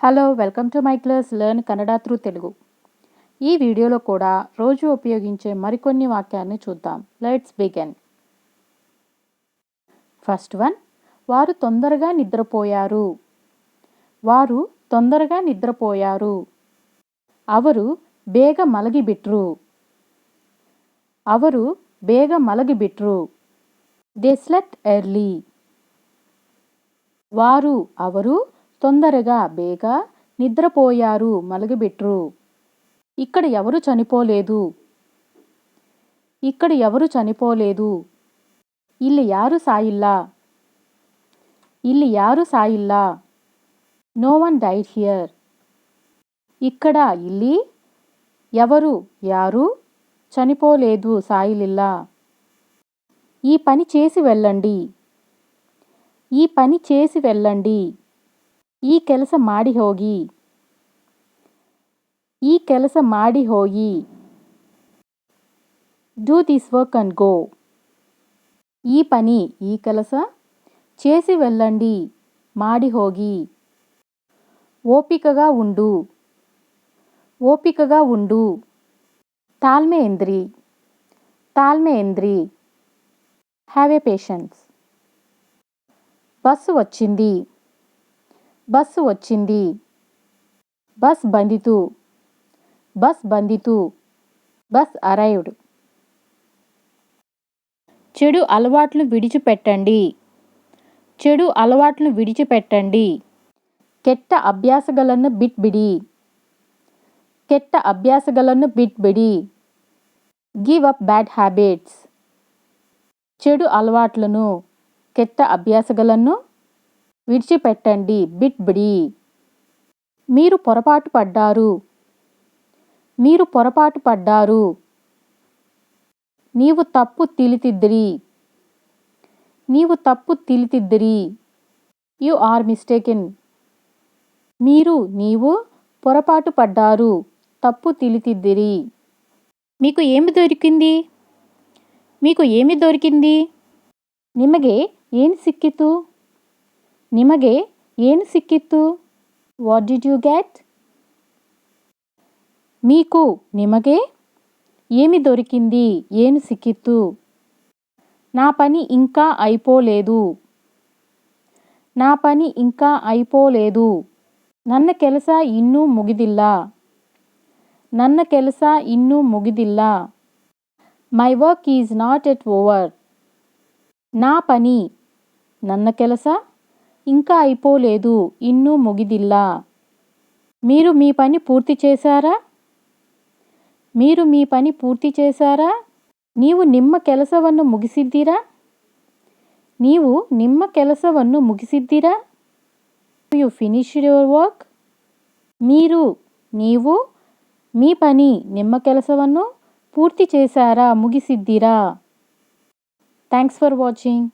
Hello welcome to my class learn Kannada through Telugu. ఈ వీడియోలో కూడా రోజు ఉపయోగించే మరికొన్ని వాక్యాన్ని చూద్దాం. Let's begin. ఫస్ట్ వన్, వారు తొందరగా నిద్రపోయారు. వారు తొందరగా నిద్రపోయారు. ಅವರು ಬೇಗ ಮಲಗಿಬಿಟ್ರು. ಅವರು ಬೇಗ ಮಲಗಿಬಿಟ್ರು. They slept early. వారు ಅವರು తొందరగా ಬೇಗ నిద్రపోయారు మలగబెట్రు. ఇక్కడ ఎవరు చనిపోలేదు. ఇక్కడ ఎవరు చనిపోలేదు. ಇಲ್ಲಿ ಯಾರು ಸಾಯಿಲ್ಲ. ಇಲ್ಲಿ ಯಾರು ಸಾಯಿಲ್ಲ. No one died here. ఇక్కడ ಇಲ್ಲಿ ఎవరు యారు చనిపోలేదు సాయిలిಲ್ಲ. ఈ పని చేసి వెళ్ళండి. ఈ పని చేసి వెళ్ళండి. ಈ ಕೆಲಸ ಮಾಡಿ ಹೋಗಿ. ಈ ಕೆಲಸ ಮಾಡಿ ಹೋಗಿ. Do this work and go. ఈ పని ఈ ಕೆಲಸ చేసి వెళ్ళండి ಮಾಡಿ ಹೋಗಿ. ఓపికగా ఉండు. ఓపికగా ఉండు. ತಾಳ್ಮೆ ಎಂದ್ರಿ. ತಾಳ್ಮೆ ಎಂದ್ರಿ. Have a patience. బస్సు వచ్చింది. బస్సు వచ్చింది. బస్ ಬಂದಿತು. బస్ ಬಂದಿತು. Bus arrived. చెడు అలవాట్లను విడిచిపెట్టండి. చెడు అలవాట్లను విడిచిపెట్టండి. ಕೆಟ್ಟ ಅಭ್ಯಾಸಗಳನ್ನು ಬಿಟ್ಬಿಡಿ. ಕೆಟ್ಟ ಅಭ್ಯಾಸಗಳನ್ನು ಬಿಟ್ಬಿಡಿ. Give up bad habits. చెడు అలవాట్లను ಕೆಟ್ಟ అభ్యాసಗಳನ್ನು విడిచిపెట్టండి బిట్బిడి. మీరు పొరపాటు పడ్డారు. మీరు పొరపాటు పడ్డారు. నీవు తప్పు ತಿಳಿತಿದ್ದಿರಿ. నీవు తప్పు ತಿಳಿತಿದ್ದಿರಿ. You are mistaken. మీరు నీవు పొరపాటు పడ్డారు తప్పు ತಿಳಿತಿದ್ದಿರಿ. మీకు ఏమి దొరికింది. మీకు ఏమి దొరికింది. ನಿಮಗೆ ಏನು ಸಿಕ್ಕಿತು. ನಿಮಗೆ ಏನು ಸಿಕ್ಕಿತ್ತು. What did you get. మీకు నిమగే ఏమి దొరికింది ಏನು ಸಿಕ್ಕಿತ್ತು. నా పని ఇంకా అయిపోలేదు. నా పని ఇంకా అయిపోలేదు. ನನ್ನ ಕೆಲಸ ಇನ್ನೂ ಮುಗಿದಿಲ್ಲ. ನನ್ನ ಕೆಲಸ ಇನ್ನೂ ಮುಗಿದಿಲ್ಲ. My work is not yet over. నా పని ನನ್ನ ಕೆಲಸ ఇంకా అయిపోలేదు ಇನ್ನೂ ముగిదిಲ್ಲ. మీరు మీ పని పూర్తి చేశారా. మీరు మీ పని పూర్తి చేశారా. ನೀವು ನಿಮ್ಮ ಕೆಲಸವನ್ನು ಮುಗಿಸಿದ್ದೀರಾ. ನೀವು ನಿಮ್ಮ ಕೆಲಸವನ್ನು ಮುಗಿಸಿದ್ದೀರಾ. You finished your work. మీరు నీవు మీ పని ನಿಮ್ಮ ಕೆಲಸವನ್ನು పూర్తి చేశారా ముగిసిದ್ದೀರಾ. Thanks for watching.